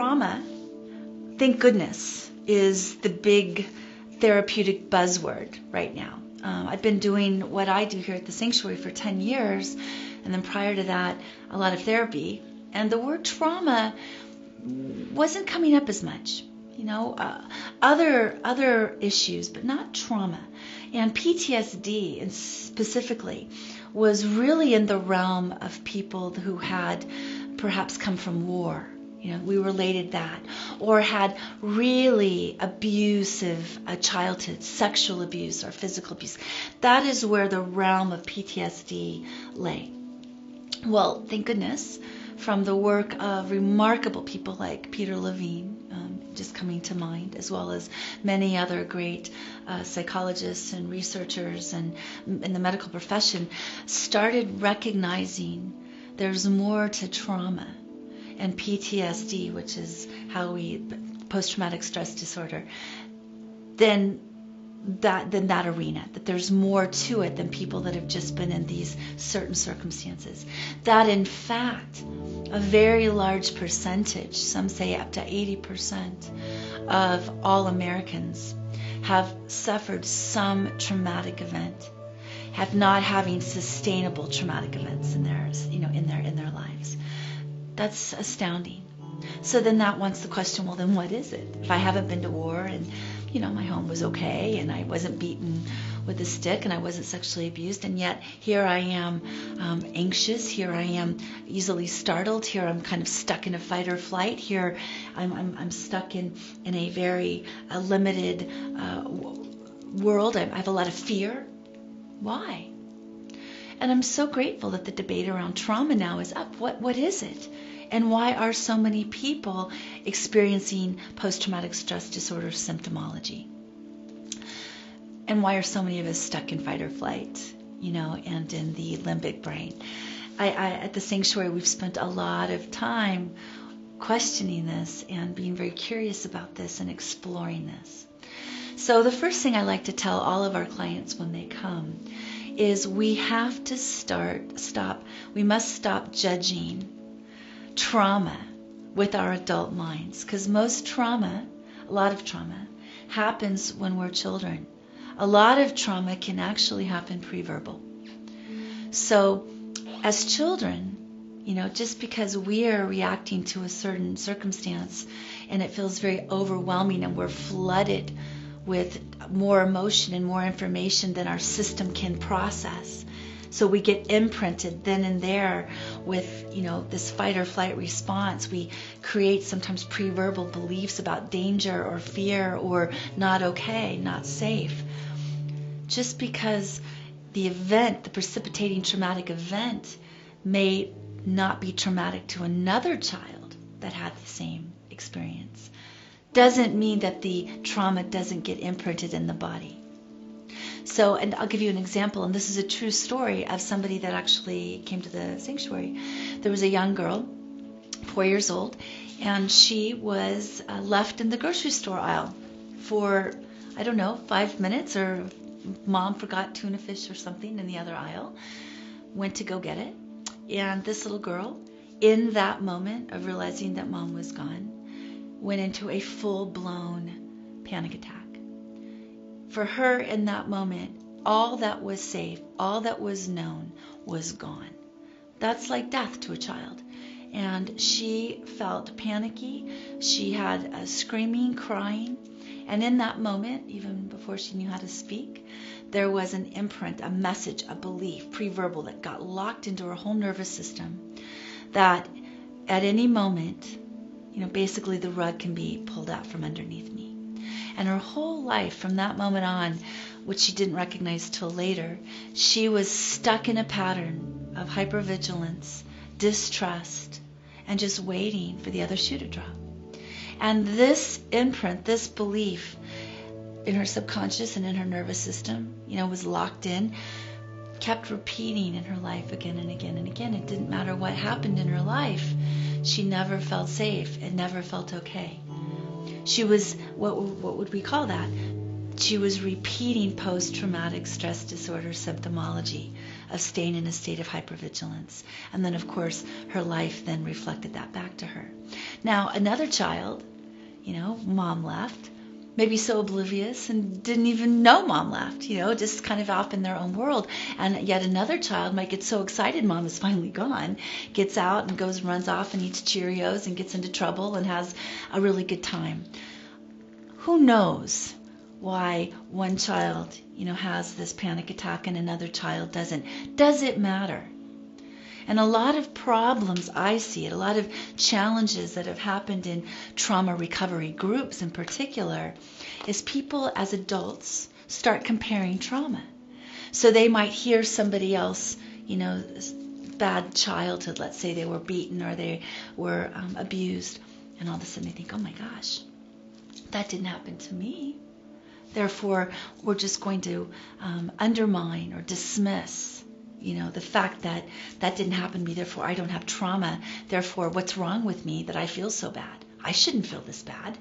trauma, thank goodness, is the big therapeutic buzzword right now. I've been doing what I do here at the Sanctuary for 10 years, and then prior to that, a lot of therapy. And the word trauma wasn't coming up as much. Other issues, but not trauma. And PTSD, and specifically, was really in the realm of people who had perhaps come from war. We related that, or had really abusive childhood, sexual abuse or physical abuse. That is where the realm of PTSD lay. Well, thank goodness, from the work of remarkable people like Peter Levine, just coming to mind, as well as many other great psychologists and researchers and in the medical profession, started recognizing there's more to trauma and PTSD, which is how post-traumatic stress disorder, than that arena, that there's more to it than people that have just been in these certain circumstances. That in fact, a very large percentage, some say up to 80% of all Americans have suffered some traumatic event, have not having sustainable traumatic events in their lives. That's astounding. So then that wants the question, well, then what is it? If I haven't been to war and my home was okay, and I wasn't beaten with a stick, and I wasn't sexually abused, and yet here I am anxious, here I am easily startled, here I'm kind of stuck in a fight or flight, here I'm stuck in a very limited world. I have a lot of fear. Why? And I'm so grateful that the debate around trauma now is up. What is it? And why are so many people experiencing post-traumatic stress disorder symptomology? And why are so many of us stuck in fight or flight, and in the limbic brain? At the Sanctuary, we've spent a lot of time questioning this and being very curious about this and exploring this. So the first thing I like to tell all of our clients when they come is we have to we must stop judging trauma with our adult minds, because a lot of trauma happens when we're children. A lot of trauma can actually happen pre-verbal. So as children, just because we are reacting to a certain circumstance and it feels very overwhelming and we're flooded with more emotion and more information than our system can process, so we get imprinted then and there with, this fight or flight response. We create sometimes pre-verbal beliefs about danger or fear or not okay, not safe. Just because the precipitating traumatic event may not be traumatic to another child that had the same experience, doesn't mean that the trauma doesn't get imprinted in the body. So, and I'll give you an example, and this is a true story of somebody that actually came to the Sanctuary. There was a young girl, 4 years old, and she was left in the grocery store aisle for, 5 minutes, or mom forgot tuna fish or something in the other aisle, went to go get it, and this little girl, in that moment of realizing that mom was gone, went into a full-blown panic attack. For her, in that moment, all that was safe, all that was known, was gone. That's like death to a child. And she felt panicky. She had screaming, crying. And in that moment, even before she knew how to speak, there was an imprint, a message, a belief, pre-verbal, that got locked into her whole nervous system, that at any moment, basically the rug can be pulled out from underneath me. And her whole life from that moment on, which she didn't recognize till later, she was stuck in a pattern of hypervigilance, distrust, and just waiting for the other shoe to drop. And this imprint, this belief in her subconscious and in her nervous system, was locked in, kept repeating in her life again and again and again. It didn't matter what happened in her life. She never felt safe and never felt okay. She was, what would we call that? she was repeating post-traumatic stress disorder symptomology of staying in a state of hypervigilance. And then, of course, her life then reflected that back to her. Now, another child, mom left, maybe so oblivious and didn't even know mom left, just kind of off in their own world. And yet another child might get so excited mom is finally gone, gets out and goes, runs off and eats Cheerios and gets into trouble and has a really good time. Who knows why one child, has this panic attack and another child doesn't? Does it matter? And a lot of problems I see, a lot of challenges that have happened in trauma recovery groups in particular, is people as adults start comparing trauma. So they might hear somebody else, bad childhood, let's say they were beaten or they were abused, and all of a sudden they think, oh my gosh, that didn't happen to me. Therefore, we're just going to undermine or dismiss, the fact that that didn't happen to me. Therefore, I don't have trauma. Therefore, what's wrong with me that I feel so bad? I shouldn't feel this bad.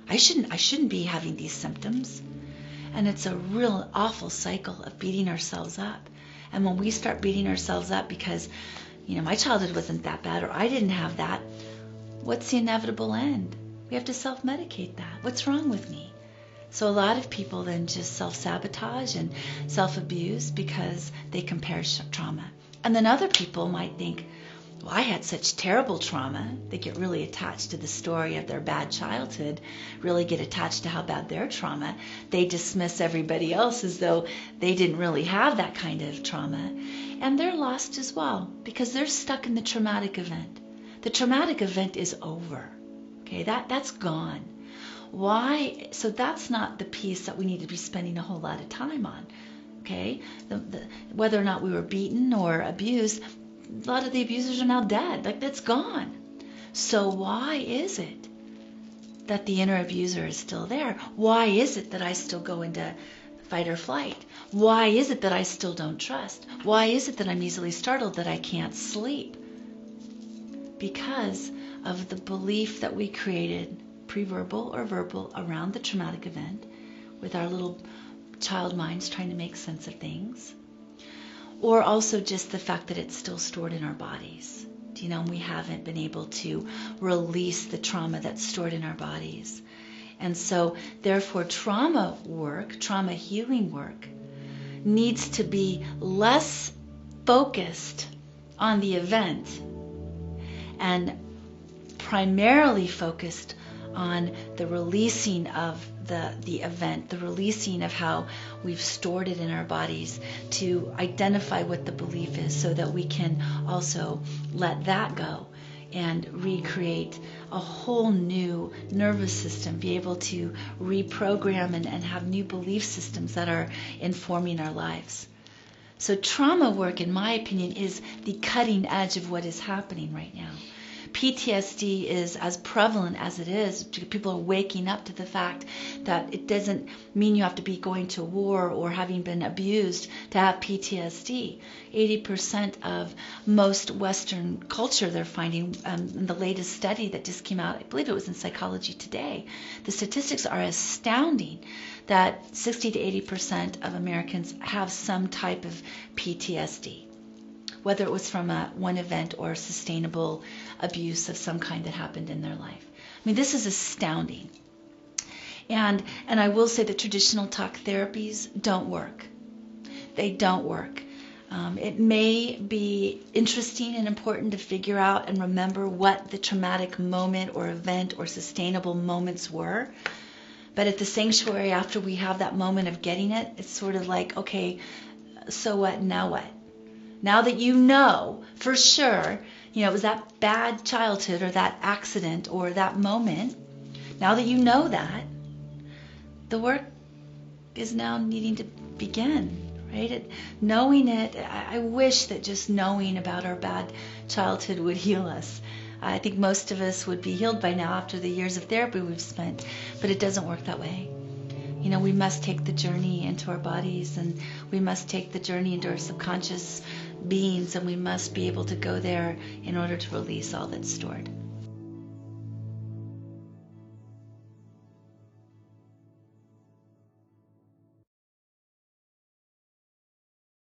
I shouldn't be having these symptoms. And it's a real awful cycle of beating ourselves up. And when we start beating ourselves up because, my childhood wasn't that bad or I didn't have that, what's the inevitable end? We have to self-medicate that. What's wrong with me? So a lot of people then just self-sabotage and self-abuse because they compare trauma. And then other people might think, well, I had such terrible trauma. They get really attached to the story of their bad childhood, really get attached to how bad their trauma. They dismiss everybody else as though they didn't really have that kind of trauma. And they're lost as well because they're stuck in the traumatic event. The traumatic event is over. Okay, that's gone. Why? So that's not the piece that we need to be spending a whole lot of time on. Okay, whether or not we were beaten or abused, a lot of the abusers are now dead. Like, that's gone. So why is it that the inner abuser is still there? Why is it that I still go into fight or flight? Why is it that I still don't trust? Why is it that I'm easily startled, that I can't sleep? Because of the belief that we created, pre-verbal or verbal, around the traumatic event, with our little child minds trying to make sense of things. Or also just the fact that it's still stored in our bodies. We haven't been able to release the trauma that's stored in our bodies. And so, therefore, trauma work, trauma healing work, needs to be less focused on the event and primarily focused on the releasing of the event, the releasing of how we've stored it in our bodies, to identify what the belief is so that we can also let that go and recreate a whole new nervous system, be able to reprogram and have new belief systems that are informing our lives. So trauma work, in my opinion, is the cutting edge of what is happening right now. PTSD is as prevalent as it is. People are waking up to the fact that it doesn't mean you have to be going to war or having been abused to have PTSD. 80% of most Western culture, they're finding in the latest study that just came out, I believe it was in Psychology Today, the statistics are astounding that 60 to 80% of Americans have some type of PTSD, whether it was from one event or sustainable abuse of some kind that happened in their life. I mean, this is astounding. And I will say that traditional talk therapies don't work. They don't work. It may be interesting and important to figure out and remember what the traumatic moment or event or sustainable moments were. But at the sanctuary, after we have that moment of getting it, it's sort of like, okay, so what, now what? Now that you know for sure, it was that bad childhood or that accident or that moment, now that you know that, the work is now needing to begin, right? Knowing it, I wish that just knowing about our bad childhood would heal us. I think most of us would be healed by now after the years of therapy we've spent, but it doesn't work that way. We must take the journey into our bodies, and we must take the journey into our subconscious beings, and we must be able to go there in order to release all that's stored.